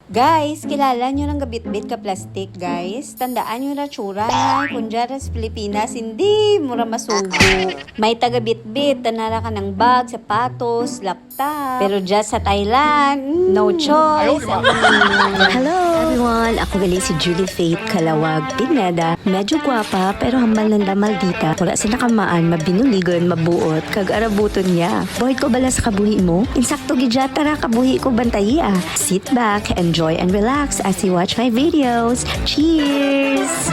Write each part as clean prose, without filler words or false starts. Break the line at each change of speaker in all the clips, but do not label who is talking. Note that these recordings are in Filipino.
Guys, kilala nyo ng gabit-bit ka plastic, guys? Tandaan nyo na tsura na. Kung dyan sa Pilipinas, hindi mura masubo. May taga-bit-bit, tanara ka ng bag, sapatos, laptop. Pero dyan sa Thailand, no choice.
Hello everyone! Ako gali si Julie Faith Kalawag Pineda. Medyo gwapa pero hambal ng maldita. Wala sa nakamaan, mabinuligon, mabuot, kag arabuton niya. Boyd ko bala sa kabuhi mo? Insakto gidya tara kabuhi ko bantayi ah. Sit back, enjoy and relax as you watch my videos. Cheers!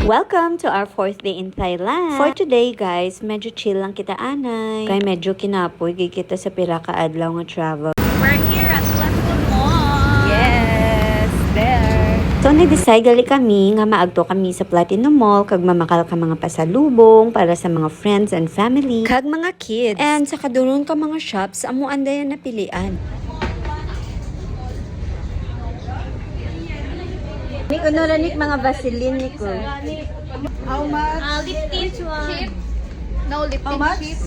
Welcome to our 4th day in Thailand. For today, guys, medyo chill lang kita anay. Kaya medyo kinapoy, kita sa pira ka adlaw nga travel.
We're here at Platinum Mall.
Yes, there. So, nag-decide gali kami nga maagto kami sa Platinum Mall kag mamakal ka mga pasalubong para sa mga friends and family kag mga kids. And sa kaduron ka mga shops, amo andayan na pilian. Ni kuno ranik mga Vaseline ni ko.
How much? Lip tint cheap. No lip tint cheap.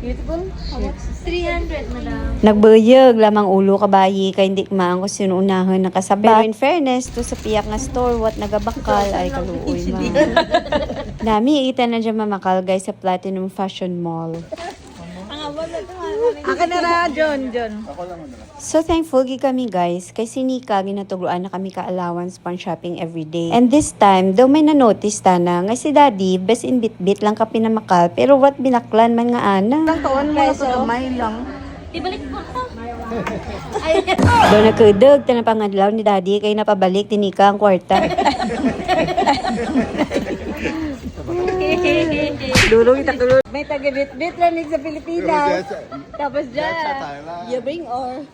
Beautiful.
How much? 300 madam.
Nagbuyog lamang ulo kabayi kay hindi maang ko sinuunahan nakasabay. Pero in fairness to sa piyak nga store what nagabakal ay kaluoy man. Dami kita na dyan mamakal guys sa Platinum Fashion Mall.
Aka na ra, John.
So thankful gi kami guys kay sinika ginatugluan na kami ka allowance pang shopping every day. And this time daw may na-notice ta na nga si daddy best in bit-bit lang ka pinamakal pero what binaklan man nga ana.
Ang taon mo na sa kamay lang. Ibalik mo ko.
Do nakudog ta na pangadlaw ni daddy kay napabalik tinika ang kwarta. Dulong kita tulo. May taga-bit-bit lang sa Pilipinas. Tapos dyan, you bring or.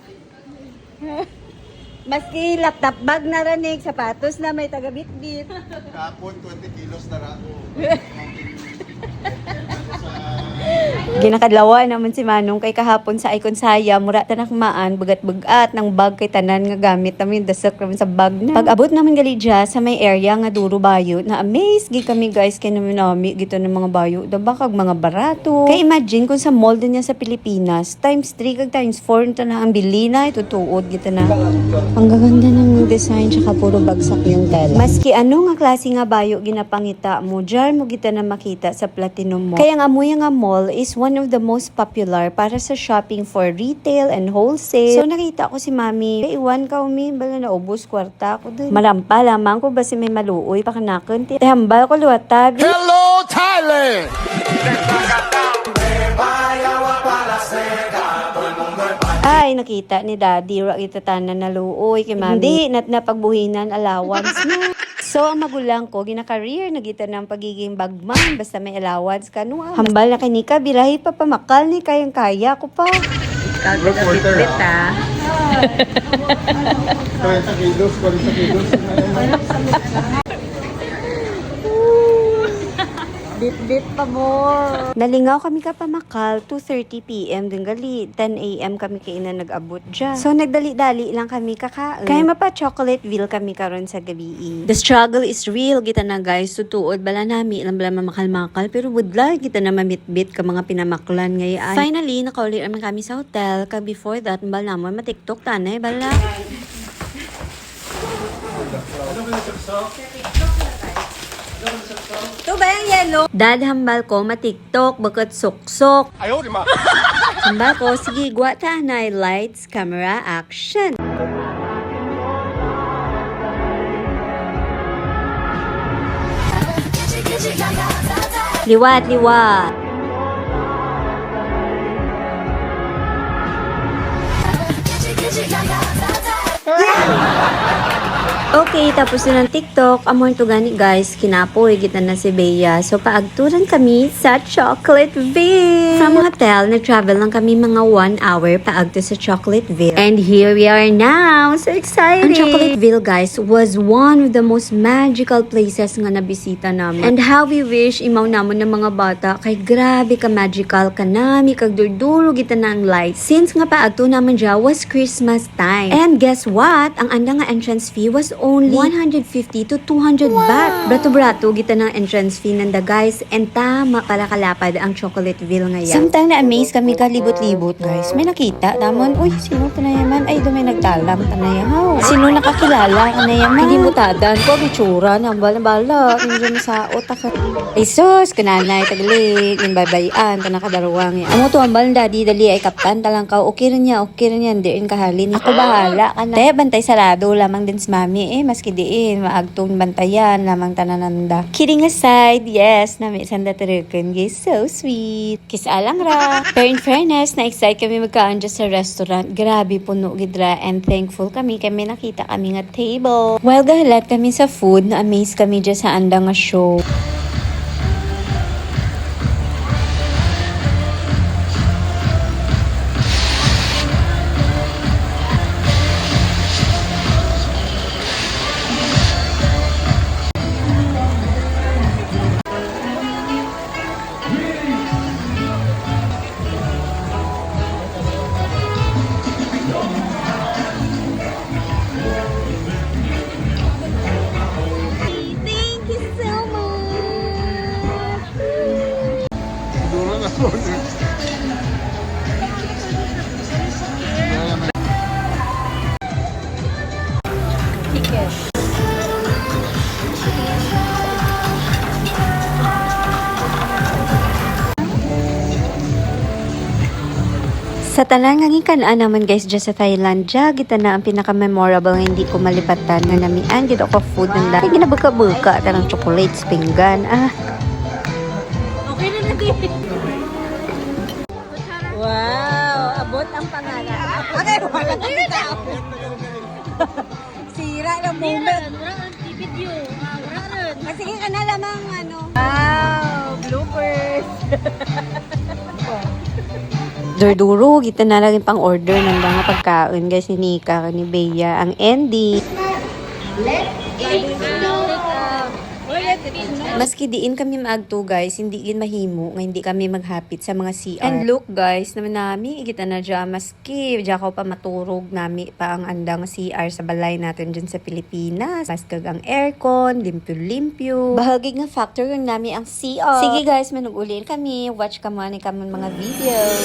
Maski laptop bag na ranig, sapatos na may taga-bit-bit.
Kapon, 20 kilos na rako.
Ginakadlawa naman si Manong kay kahapon sa Icon Saya, mura tanakmaan, bugat-bugat ng bag kay tanan nga gamit namin, dasok naman sa bag na. Pag-abot naman gali dya sa may area nga duro bayo, na-amaze gi kami guys kay namin nami gito ng mga bayo, diba kag mga barato. Kay imagine kung sa mall din niya sa Pilipinas, times 3 kag times 4 na ang bili na, itutuod gito na. Ang gaganda ng design, tsaka puro bagsak yung tela. Maski ano nga klase nga bayo ginapangita mo, dyan mo gito na makita sa Platinum Mall. Kaya nga amoy nga mall is one of the most popular para sa shopping for retail and wholesale. So nakita ko si mami, iwan ka umi, bala na ubos kwarta ko dun. Marampa lamang ko basi may maluoy pa kanakon. Hambal ko luwatabi.
Hello, Thailand!
Ay, nakita ni daddy, ra kita tanan na luoy kay mami. Hindi, napagbuhinan allowance na. So, ang magulang ko, gina-career, nagita ng pagiging bagman, basta may allowance ka. No, hambal na kinika, birahi pa pamakal ni kayang-kaya ko pa.
Bit-bit ah. 40 kilos, 40 kilos.
Bit-bit pa more. Nalingaw kami ka pamakal, 2:30 p.m. din gali. 10 a.m. kami kainan nag-abot dyan. So, nagdali-dali lang kami kakain. Kaya mapa-Chocolateville kami karon sa gabi. The struggle is real. Kita na guys, tutuod bala nami. Ilang bala mamakal-makal. Pero would like kita na mamit-bit ka mga pinamaklan ngayon. Finally, nakaulit naman kami sa hotel. Kag before that, mbal naman matiktok tanay bala. Ito ba yung yellow? Dad, hambal ko, matiktok, bakat suksok.
Ayaw, di ma.
Hambal ko, sige, gwa tanay, lights, camera, action. Liwat, liwat. Okay, tapos na ng TikTok. Amor to gani guys, kinapoy kita na si Bea. So paagturan kami sa Chocolateville. From hotel, nag-travel lang kami mga 1 hour paagto sa Chocolateville. And here we are now. So excited! Ang Chocolateville guys was one of the most magical places nga nabisita namin. And how we wish imaw namon ng mga bata kay grabe ka magical ka nami kag durdulo kita na ang lights. Since nga paagto naman dya was Christmas time. And guess what? Ang anda nga entrance fee was only 150 to 200 baht. Brato-brato kita ng entrance fee nanda guys. And tama pala kalapad ang Chocolateville ngayon. Samtang na-amaze kami kalibot-libot guys. May nakita. Tamon, uy, sino tanayaman? Ay, dumay nagtalang tanayaw. Sino nakakilala tanayaman? Hindi mo tadan ko. Bitsura na bala-bala. Hindi mo sa otak. Ay sus, kananay, tagali. Yung babayan, tanakadarawang yan. Amo to ang balda, di dali ay kaptan talang ka. Okay rin niya, hindi rin kahalin. Ako bahala ka na. Te, bantay sarado lamang din sa mami maski diin, maagtong bantayan lamang tanananda. Kidding aside, yes, nami sanda terukan guys, so sweet. Kisalang ra. Pero in fairness, na-excite kami magkaan dyan sa restaurant. Grabe, puno gidra and thankful kami nakita kami nga table. While gahalat kami sa food, na-amaze kami dyan sa anda nga show. Sa tanan nga gikan-an naman guys dyan sa Thailand, dyan kita na ang pinaka-memorable nga hindi ko malipatan nga namian dito ako food ng dahil ginabuka-buka ka ng chocolates, pinggan.
Okay na din.
Wow, abot ang pangalan. Okay, wala na tao. Sira ng moment.
Video.
Sige ka na lamang ano. Wow, bloopers.
Durduro, kita na lang pang order ng mga pagkain guys ni Nika, ni Bea, ang Andy. Maski diin kami maagto guys, hindi gin mahimo nga hindi kami maghapit sa mga CR. And look guys, naman nami kita na dyan maski dyan ko pa maturog nami pa ang andang CR sa balay natin dyan sa Pilipinas. Maskag ang aircon, limpyo-limpyo. Bahagi nga factor yung nami ang CR. Sige guys, manugulin kami. Watch ka man mga videos.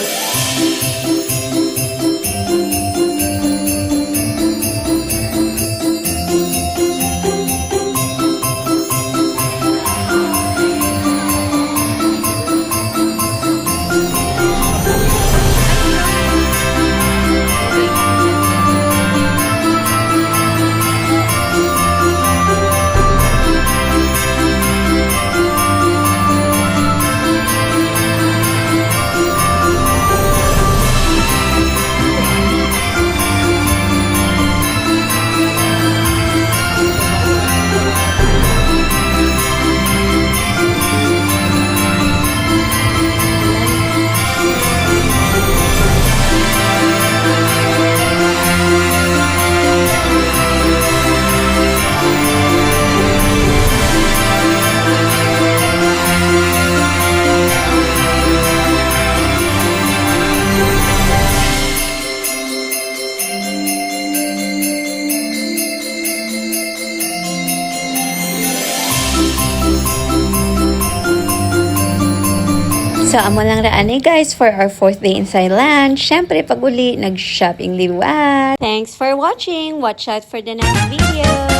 So, amo lang raan guys for our 4th day in Thailand. Syempre, pag uli, nag-shopping liwat. Thanks for watching. Watch out for the next video.